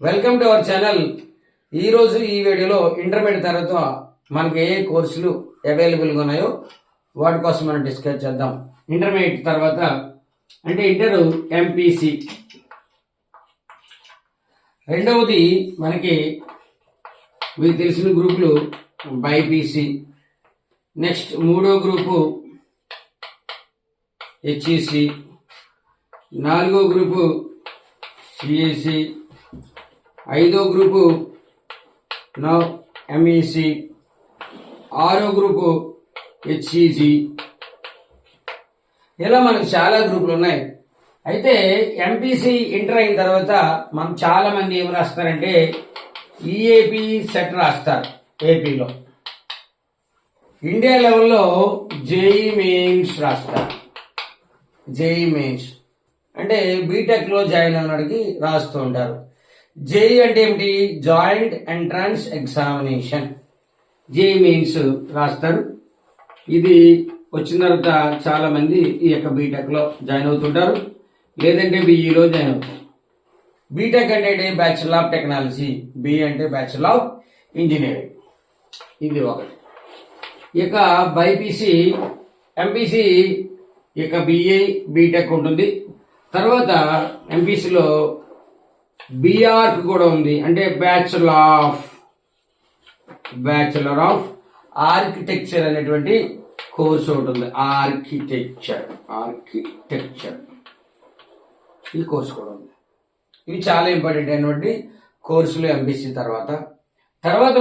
Welcome to our channel. ఈరోజు ఈ వీడియోలో ఇంటర్మీడియట్ తర్వాత మనకి ఏ కోర్సులు అవైలబుల్గా ఉన్నాయో వాటి కోసం మనం డిస్కస్ చేద్దాం. ఇంటర్మీడియట్ తర్వాత అంటే ఇంటర్ ఎంపీసీ, రెండవది మనకి మీకు తెలిసిన గ్రూపులు బైపీసీ, నెక్స్ట్ మూడో గ్రూపు హెచ్ఈసి, నాలుగో గ్రూపు సిఈసి, ఐదో గ్రూపు ఎంఈసి, ఆరో గ్రూపు హెచ్ఈజి. ఇలా మనకు చాలా గ్రూపులు ఉన్నాయి. అయితే ఎంపీసీ ఇంటర్ అయిన తర్వాత మనం చాలా మంది ఏం రాస్తారంటే ఈఏపీ సెట్ రాస్తారు. ఏపీలో ఇండియా లెవెల్లో జేఈ మెయిన్స్ రాస్తారు. జేఈ మెయిన్స్ అంటే బీటెక్ లో జాయిన్ అయినడికి రాస్తూ ఉంటారు. జేఈ అంటే ఏమిటి? Joint entrance examination. JEE mains రాస్తారు. ఇది వచ్చిన తర్వాత చాలా మంది ఈ యొక్క బీటెక్ లో జాయిన్ అవుతుంటారు, లేదంటే బీఈలో జాయిన్ అవుతారు. బీటెక్ అంటే బ్యాచులర్ ఆఫ్ టెక్నాలజీ, బిఈ అంటే బ్యాచులర్ ఆఫ్ ఇంజనీరింగ్. ఇది ఒకటి. ఇక బైపీసీ, ఎంపీసీ ఇక బిఏ బీటెక్ ఉంటుంది. తర్వాత ఎంపీసీలో బీఆర్క్ కూడా ఉంది, అంటే బ్యాచులర్ ఆఫ్ ఆర్కిటెక్చర్ అనేటువంటి కోర్సు ఉంటుంది. ఆర్కిటెక్చర్ ఈ కోర్సు కూడా ఉంది. ఇవి చాలా ఇంపార్టెంట్ అయినటువంటి కోర్సులు ఎంపీసీ తర్వాత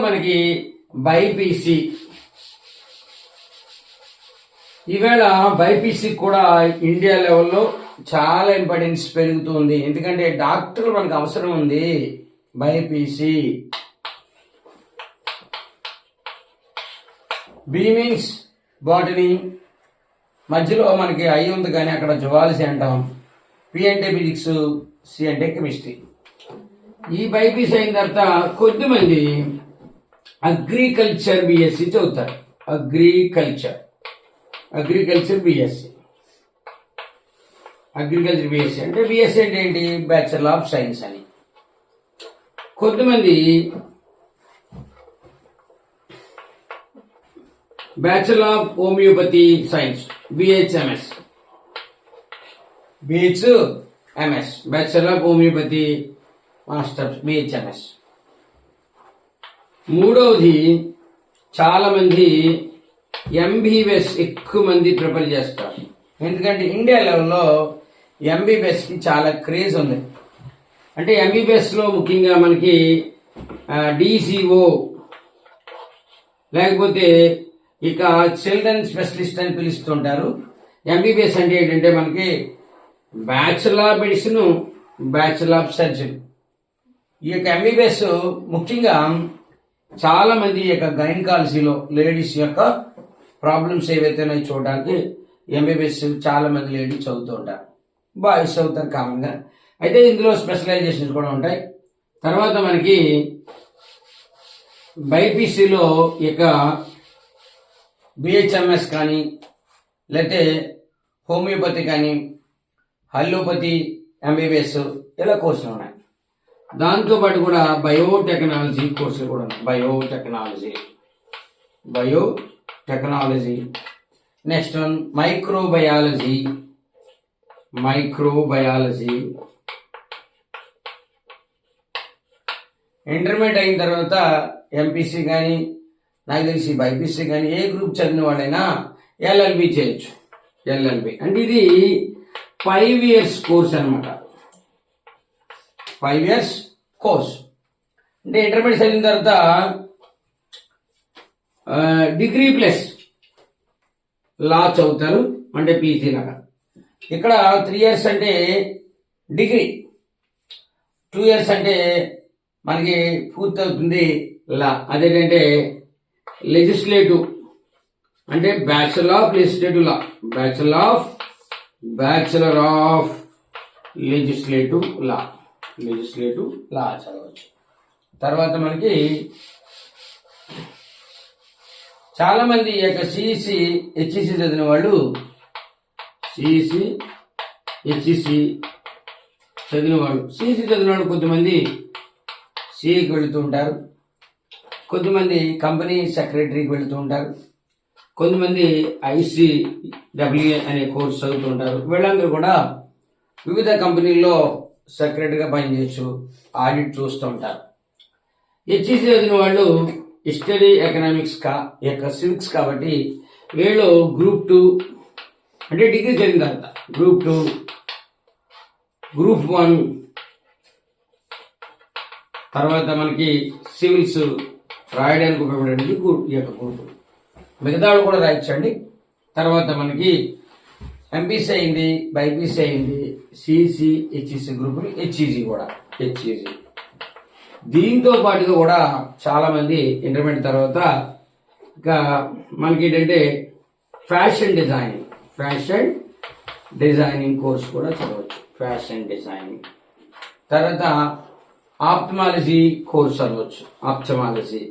మనకి బైపీసీ. ఈవేళ బైపీసీ కూడా ఇండియా లెవెల్లో చాలా ఇంపార్టెన్స్ పెరుగుతుంది. ఎందుకంటే డాక్టర్లు మనకు అవసరం ఉంది. బైపీసీ బి మీన్స్ బాటనీ, మధ్యలో మనకి ఐ ఉంది కానీ అక్కడ జువాలజీ అంటాం. పి అంటే ఫిజిక్స్, సి అంటే కెమిస్ట్రీ. ఈ బైపీసీ అయిన తర్వాత కొద్దిమంది అగ్రికల్చర్ బిఎస్సి చదువుతారు. Agriculture BSc. అగ్రికల్చర్ బిఎస్సి అంటే బిఎస్సి అంటే ఏంటి? బ్యాచులర్ ఆఫ్ సైన్స్ అని. కొద్దిమంది bachelor of homeopathy science, BHMS, bachelor of homeopathy masters, BHMS. మూడవది చాలా మంది ఎంబీబీఎస్ ఎక్కువ మంది ప్రిపేర్ చేస్తారు. ఎందుకంటే ఇండియా లెవెల్లో ఎంబీబీఎస్ కి చాలా క్రేజ్ ఉంది. అంటే ఎంబీబీఎస్ లో ముఖ్యంగా మనకి డిసిఓ, లేకపోతే ఇక చిల్డ్రన్ స్పెషలిస్ట్ అని పిలుస్తుంటారు. ఎంబీబీఎస్ అంటే ఏంటంటే మనకి bachelor of medicine, bachelor of surgery. ఈ యొక్క ఎంబీబీఎస్ ముఖ్యంగా చాలా మంది ఈ యొక్క గైనకాలజీలో లేడీస్ యొక్క ప్రాబ్లమ్స్ ఏవైతే ఉన్నాయో చూడడానికి ఎంబీబీఎస్ చాలా మంది లేడీస్ చదువుతూ ఉంటారు. బాయ్స్ చదువుతారు కామన్ గా. అయితే ఇందులో స్పెషలైజేషన్స్ కూడా ఉంటాయి. తర్వాత మనకి బైపీసీలో ఇక బిహెచ్ఎంఎస్ కానీ, లేకపోతే హోమియోపతి కానీ, అల్లోపతి, ఎంబీబీఎస్ ఇలా కోర్సులు ఉన్నాయి. దాంతోపాటు కూడా బయోటెక్నాలజీ కోర్సులు కూడా ఉన్నాయి. Biotechnology. Next one microbiology. Intermediate అయిన తర్వాత ఎంపీసీ కానీ, నాకు తెలిసి బైపీసీ కానీ ఏ గ్రూప్ చదివిన వాళ్ళైనా ఎల్ఎల్బి చేయొచ్చు. ఎల్ఎల్బి అంటే ఇది 5 years కోర్స్ అనమాట. 5 years కోర్స్ అంటే ఇంటర్మీడియట్ చదివిన తర్వాత డిగ్రీ ప్లస్ లా చదువుతారు, అంటే పీజీ లాగా. ఇక్కడ 3 years అంటే డిగ్రీ, 2 years అంటే మనకి పూర్తవుతుంది లా. అదేంటంటే లెజిస్లేటివ్ అంటే bachelor of legislative law, bachelor of legislative law చదవచ్చు. తర్వాత మనకి చాలా మంది ఈ యొక్క సిఈసి, హెచ్ఈసి చదివిన వాళ్ళు, సిఈసి, హెచ్ఈసి చదివిన వాళ్ళు కొంతమంది సిఏకి వెళుతూ ఉంటారు, కొంతమంది కంపెనీ సెక్రటరీకి వెళుతూ ఉంటారు, కొంతమంది ICWA అనే కోర్సు చదువుతూ ఉంటారు. వీళ్ళందరూ కూడా వివిధ కంపెనీల్లో సెక్రటరీగా పనిచేయచ్చు, ఆడిట్ చూస్తూ ఉంటారు. HEC చదివిన వాళ్ళు హిస్టరీ ఎకనామిక్స్ సివిక్స్ కాబట్టి వీళ్ళు గ్రూప్ 2 అంటే డిగ్రీ చదివిన తర్వాత గ్రూప్ 2, గ్రూప్ 1 తర్వాత మనకి సివిల్స్ రాయడానికి ఉపయోగపడేది ఈ యొక్క గ్రూప్. మిగతా వాళ్ళు కూడా రాయొచ్చండి. తర్వాత మనకి MPC అయింది, BIPC అయింది, CEC, HEC గ్రూపులు, HEG కూడా HEG. దీంతో పాటుగా కూడా చాలా మంది ఇంటర్మీడియట్ తర్వాత ఇంకా మనకి ఏంటంటే ఫ్యాషన్ డిజైనింగ్ కోర్స్ కూడా చదవచ్చు. ఫ్యాషన్ డిజైనింగ్ తర్వాత ఆప్థమాలజీ కోర్స్ చదవచ్చు. ఆప్థమాలజీ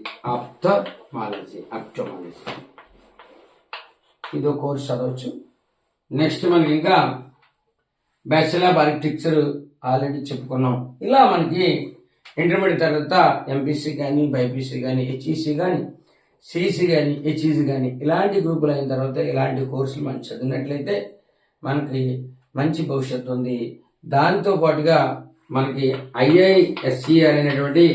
ఇదో కోర్స్ చదవచ్చు. నెక్స్ట్ మనకి ఇంకా బ్యాచిలర్ ఆఫ్ ఆర్కిటెక్చర్ ఆల్రెడీ చెప్పుకున్నాం. ఇలా మనకి ఇంటర్మీడియట్ తర్వాత MPC కానీ, BIPC కానీ, HEC కానీ, CEC కానీ, HEG కానీ ఇలాంటి గ్రూపులు అయిన తర్వాత ఇలాంటి కోర్సులు మనం చదివినట్లయితే మనకి మంచి భవిష్యత్తు ఉంది. దాంతో పాటుగా మనకి IISER అనేటువంటి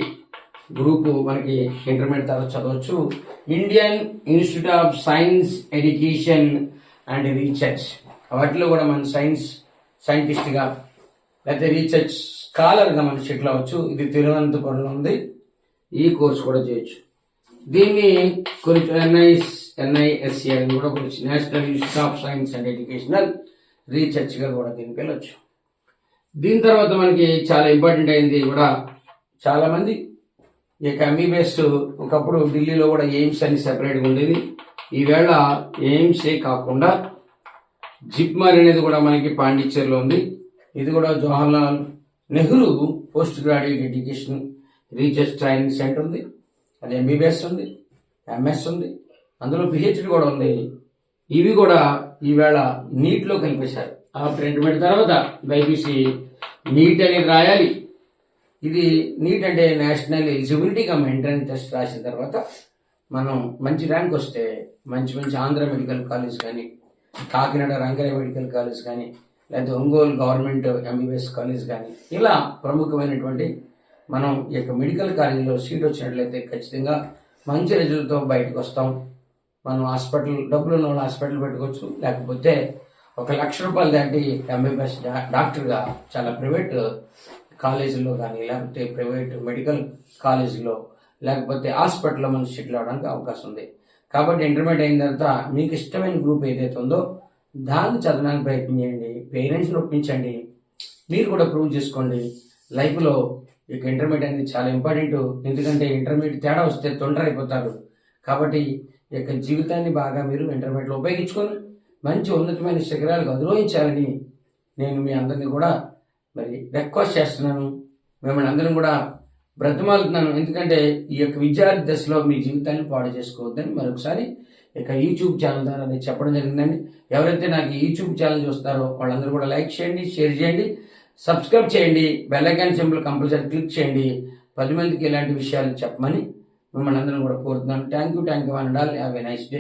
గ్రూపు మనకి ఇంటర్మీడియట్ తర్వాత చదవచ్చు. Indian institute of science education and research, వాటిలో కూడా మన సైంటిస్ట్గా లేకపోతే రీసెర్చ్ స్కాలర్గా మనం సెటిల్ అవ్వచ్చు. ఇది తిరువనంతపురంలో ఉంది. ఈ కోర్స్ కూడా చేయొచ్చు. దీన్ని కొంచెం NISE అని కూడా కొంచెం national institute of science and educational రీసెర్చ్గా కూడా దీనికి వెళ్ళొచ్చు. దీని తర్వాత మనకి చాలా ఇంపార్టెంట్ అయింది కూడా, చాలా మంది ఇక MBBS ఒకప్పుడు ఢిల్లీలో కూడా ఎయిమ్స్ అని సెపరేట్గా ఉండేది. ఈవేళ ఎయిమ్సే కాకుండా జిప్మర్ అనేది కూడా మనకి పాండిచ్చేరిలో ఉంది. ఇది కూడా Jawaharlal Nehru post graduate education research training centre ఉంది. అది MBBS ఉంది, MS ఉంది, అందులో PhD కూడా ఉంది. ఇవి కూడా ఈవేళ నీట్లో కనిపించారు. ఆఫ్టర్ ఇంటర్మీడియట్ తర్వాత BIPC నీట్ అనేది రాయాలి. ఇది నీట్ అంటే national eligibility cum entrance test రాసిన తర్వాత మనం మంచి ర్యాంక్ వస్తే మంచి ఆంధ్ర మెడికల్ కాలేజ్ కానీ, కాకినాడ రంగారావు మెడికల్ కాలేజ్ కానీ, లేకపోతే ఒంగోలు గవర్నమెంట్ MBBS కాలేజ్ కానీ, ఇలా ప్రముఖమైనటువంటి మనం ఈ యొక్క మెడికల్ కాలేజీలో సీట్ వచ్చినట్లయితే ఖచ్చితంగా మంచి రిజల్ట్తో బయటకు వస్తాం. మనం డబ్బులు ఉన్న వాళ్ళు హాస్పిటల్ పెట్టుకోవచ్చు, లేకపోతే 1 లక్ష రూపాయలు దాటి MBBS డాక్టర్గా చాలా ప్రైవేట్ కాలేజీలో కానీ, లేకపోతే ప్రైవేట్ మెడికల్ కాలేజీలో, లేకపోతే హాస్పిటల్లో మనం సెటిల్ అవడానికి అవకాశం ఉంది. కాబట్టి ఇంటర్మీడియట్ అయిన తర్వాత మీకు ఇష్టమైన గ్రూప్ ఏదైతే ఉందో దాన్ని చదవడానికి ప్రయత్నం చేయండి. పేరెంట్స్ని ఒప్పించండి. మీరు కూడా ప్రూవ్ చేసుకోండి. లైఫ్లో ఇక ఇంటర్మీడియట్ అనేది చాలా ఇంపార్టెంట్. ఎందుకంటే ఇంటర్మీడియట్ తేడా వస్తే తొందర అయిపోతారు. కాబట్టి ఈ యొక్క జీవితాన్ని బాగా మీరు ఇంటర్మీడియట్లో ఉపయోగించుకొని మంచి ఉన్నతమైన శిఖరాలకు అధిరోహించాలని నేను మీ అందరినీ కూడా మరి రిక్వెస్ట్ చేస్తున్నాను. మిమ్మల్ని అందరం కూడా బ్రతిమాలుతున్నాను. ఎందుకంటే ఈ యొక్క విద్యార్థి దశలో మీ జీవితాన్ని పాడు చేసుకోవద్దని మరొకసారి ఇక యూట్యూబ్ ఛానల్ ద్వారా నేను చెప్పడం జరిగిందండి. ఎవరైతే నాకు యూట్యూబ్ ఛానల్ చూస్తారో వాళ్ళందరూ కూడా లైక్ చేయండి, షేర్ చేయండి, సబ్స్క్రైబ్ చేయండి, bell icon symbol compulsory click చేయండి. 10 మందికి ఇలాంటి విషయాలు చెప్పమని మిమ్మల్ని అందరం కూడా కోరుతున్నాను. Thank you and all. Have a nice day.